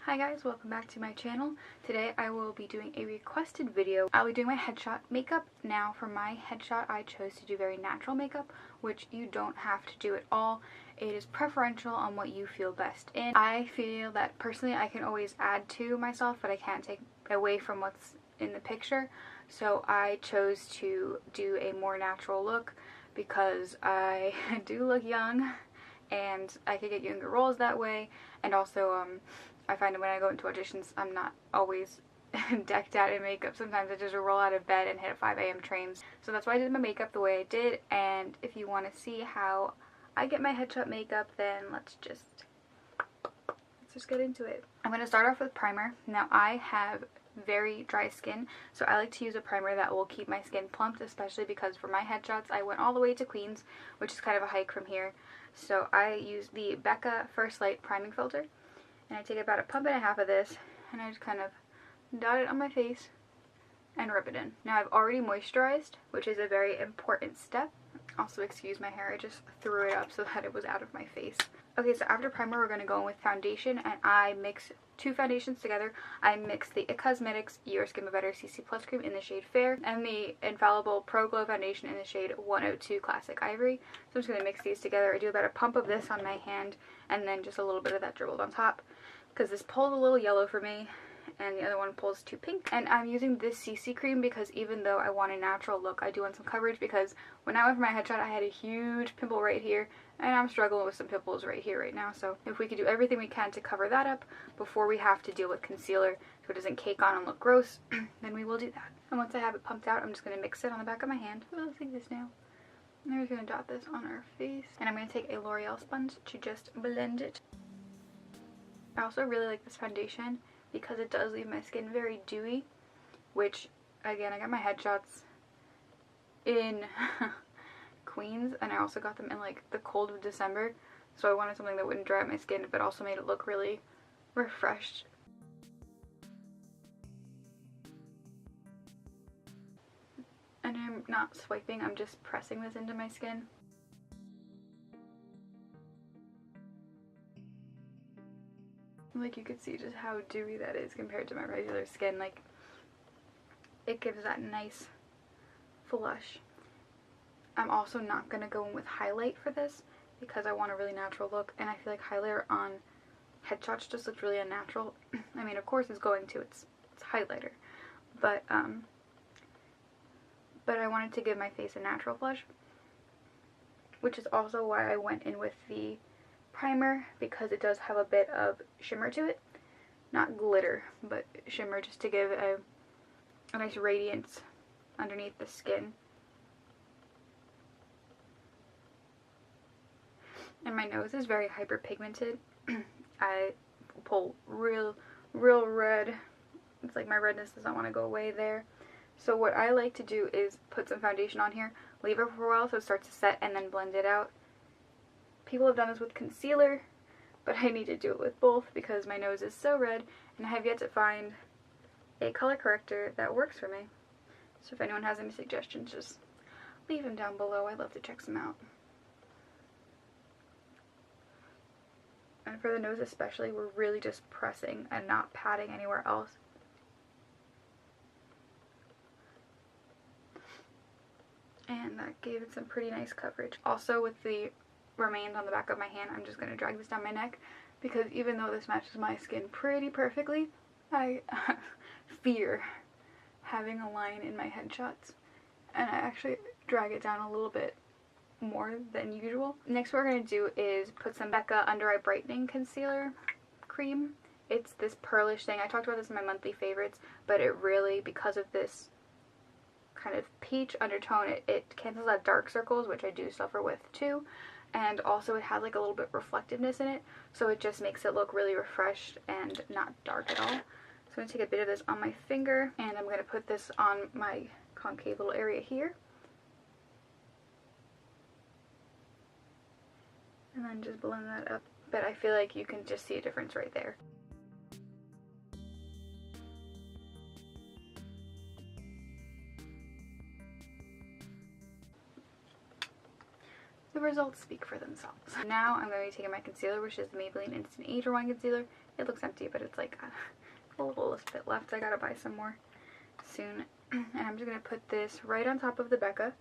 Hi guys, welcome back to my channel. Today I will be doing a requested video. I'll be doing my headshot makeup. Now for my headshot I chose to do very natural makeup, which you don't have to do at all. It is preferential on what you feel best in. I feel that personally I can always add to myself, but I can't take away from what's in the picture. So I chose to do a more natural look because I do look young and I could get younger roles that way, and also I find that when I go into auditions I'm not always decked out in makeup. Sometimes I just roll out of bed and hit 5 a.m. trains. So that's why I did my makeup the way I did, and if you want to see how I get my headshot makeup, then let's just get into it. I'm going to start off with primer. Now I have very dry skin, so I like to use a primer that will keep my skin plumped, especially because for my headshots I went all the way to Queens, which is kind of a hike from here. So I use the Becca First Light priming filter, and I take about a pump and a half of this and I just kind of dot it on my face and rub it in. Now I've already moisturized, which is a very important step. Also, excuse my hair, I just threw it up so that it was out of my face. Okay, so after primer we're going to go in with foundation, and I mix two foundations together. I mix the IT Cosmetics Your Skin But Better CC Plus Cream in the shade Fair and the Infallible Pro Glow Foundation in the shade 102 Classic Ivory. So I'm just going to mix these together. I do about a pump of this on my hand and then just a little bit of that dribbled on top, because this pulled a little yellow for me and the other one pulls too pink. And I'm using this CC cream because even though I want a natural look, I do want some coverage, because when I went for my headshot I had a huge pimple right here and I'm struggling with some pimples right here right now. So if we could do everything we can to cover that up before we have to deal with concealer so it doesn't cake on and look gross, then we will do that. And once I have it pumped out, I'm just going to mix it on the back of my hand. Oh, let's take this now. And we're going to dot this on our face. And I'm going to take a L'Oreal sponge to just blend it. I also really like this foundation because it does leave my skin very dewy, which, again, I got my headshots in Queens, and I also got them in like the cold of December, so I wanted something that wouldn't dry out my skin but also made it look really refreshed. And I'm not swiping, I'm just pressing this into my skin. Like, you could see just how dewy that is compared to my regular skin. Like, it gives that nice flush. I'm also not going to go in with highlight for this because I want a really natural look, and I feel like highlighter on headshots just looks really unnatural. I mean, of course it's going to, it's highlighter, but I wanted to give my face a natural flush, which is also why I went in with the primer, because it does have a bit of shimmer to it. Not glitter, but shimmer, just to give a nice radiance underneath the skin. And my nose is very hyperpigmented. I pull real red. It's like my redness does not want to go away there. So what I like to do is put some foundation on here, leave it for a while so it starts to set, and then blend it out. People have done this with concealer, but I need to do it with both because my nose is so red, and I have yet to find a color corrector that works for me. So if anyone has any suggestions, just leave them down below. I'd love to check some out. And for the nose especially, we're really just pressing and not patting anywhere else. And that gave it some pretty nice coverage. Also, with the remains on the back of my hand, I'm just going to drag this down my neck, because even though this matches my skin pretty perfectly, I fear having a line in my headshots, and I actually drag it down a little bit more than usual. Next what we're going to do is put some Becca Under Eye Brightening Concealer Cream. It's this pearlish thing. I talked about this in my monthly favorites, but it really, because of this kind of peach undertone, it cancels out dark circles, which I do suffer with too, and also it has like a little bit reflectiveness in it, so it just makes it look really refreshed and not dark at all. So I'm going to take a bit of this on my finger, and I'm going to put this on my concave little area here. And then just blend that up. But I feel like you can just see a difference right there. The results speak for themselves. Now I'm going to be taking my concealer, which is the Maybelline Instant Age Rewind Concealer It looks empty, but it's like a little bit left. I gotta buy some more soon. And I'm just gonna put this right on top of the Becca.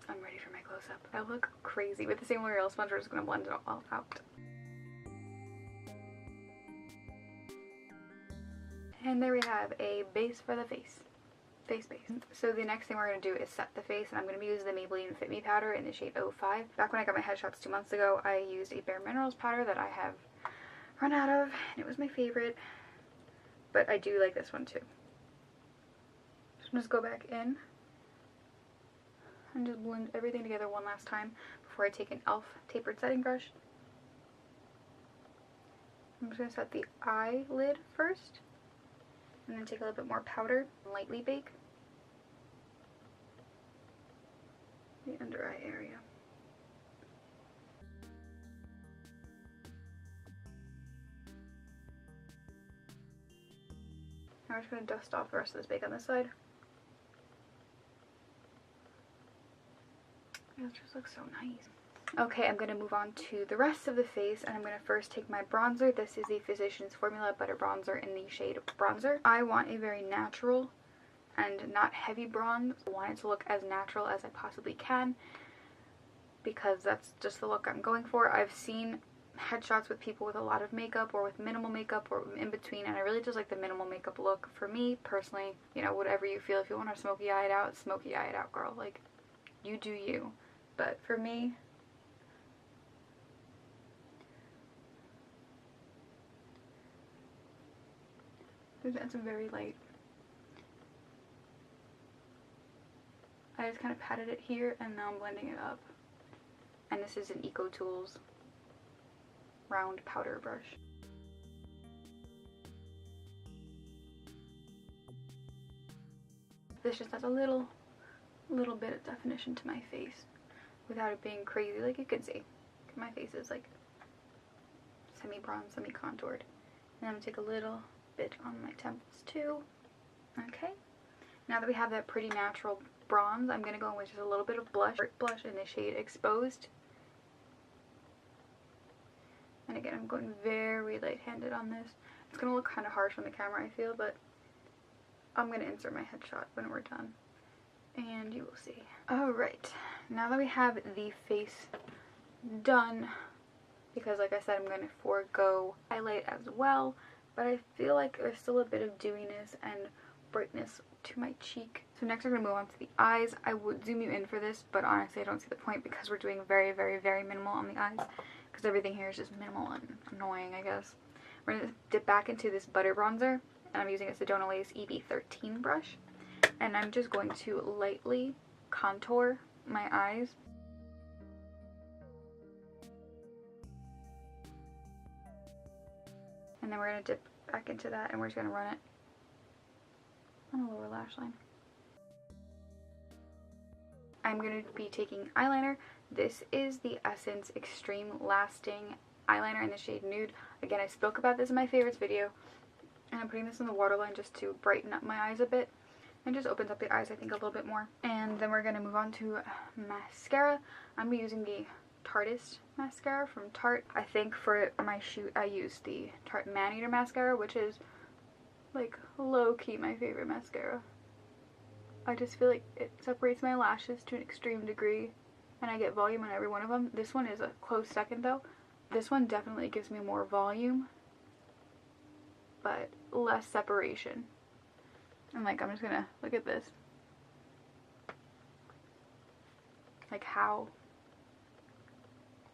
I'm ready for my close-up. I look crazy. With the same L'Oreal sponge, we're just gonna blend it all out. And there we have a base for the face. Face base. So the next thing we're going to do is set the face, and I'm going to be using the Maybelline Fit Me powder in the shade 05. Back when I got my headshots 2 months ago, I used a Bare Minerals powder that I have run out of, and it was my favorite. But I do like this one too. So I'm just go back in and just blend everything together one last time before I take an e.l.f. tapered setting brush. I'm just going to set the eyelid first, and then take a little bit more powder and lightly bake the under eye area. Now we're just going to dust off the rest of this bake on this side. It just looks so nice. Okay, I'm going to move on to the rest of the face, and I'm going to first take my bronzer. This is the Physicians Formula Butter Bronzer in the shade Bronzer. I want a very natural and not heavy bronze. I want it to look as natural as I possibly can because that's just the look I'm going for. I've seen headshots with people with a lot of makeup or with minimal makeup or in between, and I really just like the minimal makeup look. For me, personally, you know, whatever you feel. If you want to smoky eye it out, girl. Like, you do you. But for me, it's a very light. I just kind of patted it here and now I'm blending it up. And this is an Eco Tools round powder brush. This just adds a little bit of definition to my face without it being crazy. Like you can see, my face is like semi-bronze, semi-contoured. And I'm going to take a little bit on my temples too. Okay, now that we have that pretty natural bronze, I'm going to go in with just a little bit of blush in the shade Exposed. And again, I'm going very light-handed on this. It's going to look kind of harsh on the camera, I feel, but I'm going to insert my headshot when we're done, and you will see. Alright, now that we have the face done, because like I said, I'm going to forego highlight as well, but I feel like there's still a bit of dewiness and brightness to my cheek. So next we're going to move on to the eyes. I would zoom you in for this, but honestly I don't see the point because we're doing very, very, very minimal on the eyes, because everything here is just minimal and annoying, I guess. We're going to dip back into this butter bronzer, and I'm using a Sedona Lace EB13 brush, and I'm just going to lightly contour my eyes. And then we're going to dip back into that, and we're just going to run it on the lower lash line. I'm going to be taking eyeliner. This is the Essence Extreme Lasting eyeliner in the shade Nude. Again, I spoke about this in my favorites video, and I'm putting this in the waterline just to brighten up my eyes a bit, and just opens up the eyes I think a little bit more. And then we're going to move on to mascara. I'm going to be using the Tartest mascara from Tarte. I think for my shoot I used the Tarte Man-Eater mascara, which is like low-key my favorite mascara. I just feel like it separates my lashes to an extreme degree, and I get volume on every one of them. This one is a close second though. This one definitely gives me more volume, but less separation. And like, I'm just gonna look at this. Like how.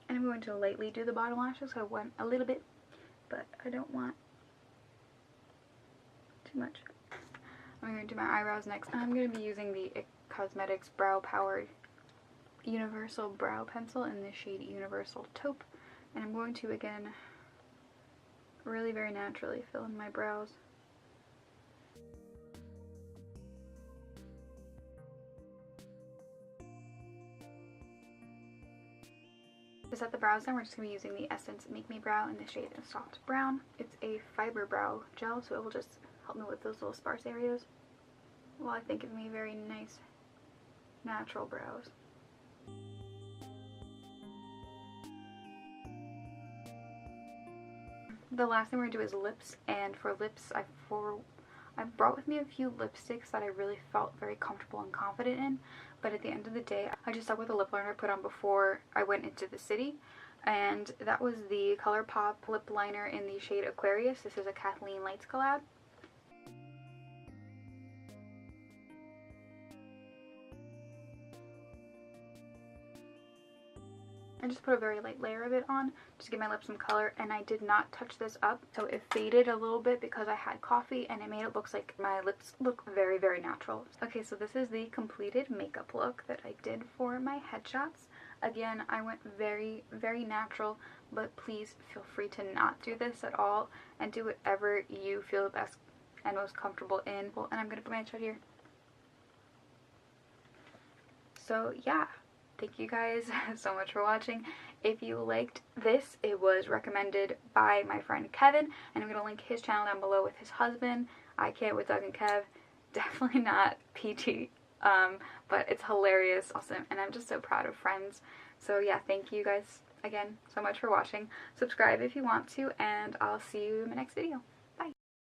And I'm going to lightly do the bottom lashes, so I went a little bit, but I don't want too much. I'm going to do my eyebrows next. I'm going to be using the IT Cosmetics Brow Powered Universal Brow Pencil in the shade Universal Taupe. And I'm going to, again, really very naturally fill in my brows. To set the brows down, we're just going to be using the Essence Make Me Brow in the shade Soft Brown. It's a fiber brow gel, so it will just help me with those little sparse areas while I think of me very nice natural brows. The last thing we're going to do is lips, and for lips I brought with me a few lipsticks that I really felt very comfortable and confident in, but at the end of the day I just stuck with the lip liner I put on before I went into the city, and that was the Colourpop lip liner in the shade Aquarius. This is a Kathleen Lights collab. I just put a very light layer of it on just to give my lips some color, and I did not touch this up, so it faded a little bit because I had coffee and it made it look like my lips look very, very natural. Okay, so this is the completed makeup look that I did for my headshots. Again, I went very, very natural, but please feel free to not do this at all and do whatever you feel the best and most comfortable in. Well, and I'm going to put my headshot here. So yeah. Thank you guys so much for watching. If you liked this, it was recommended by my friend Kevin, and I'm going to link his channel down below with his husband, I Can't with Doug and Kev. Definitely not PG, but it's hilarious, awesome, and I'm just so proud of friends. So yeah, thank you guys again so much for watching. Subscribe if you want to, and I'll see you in my next video.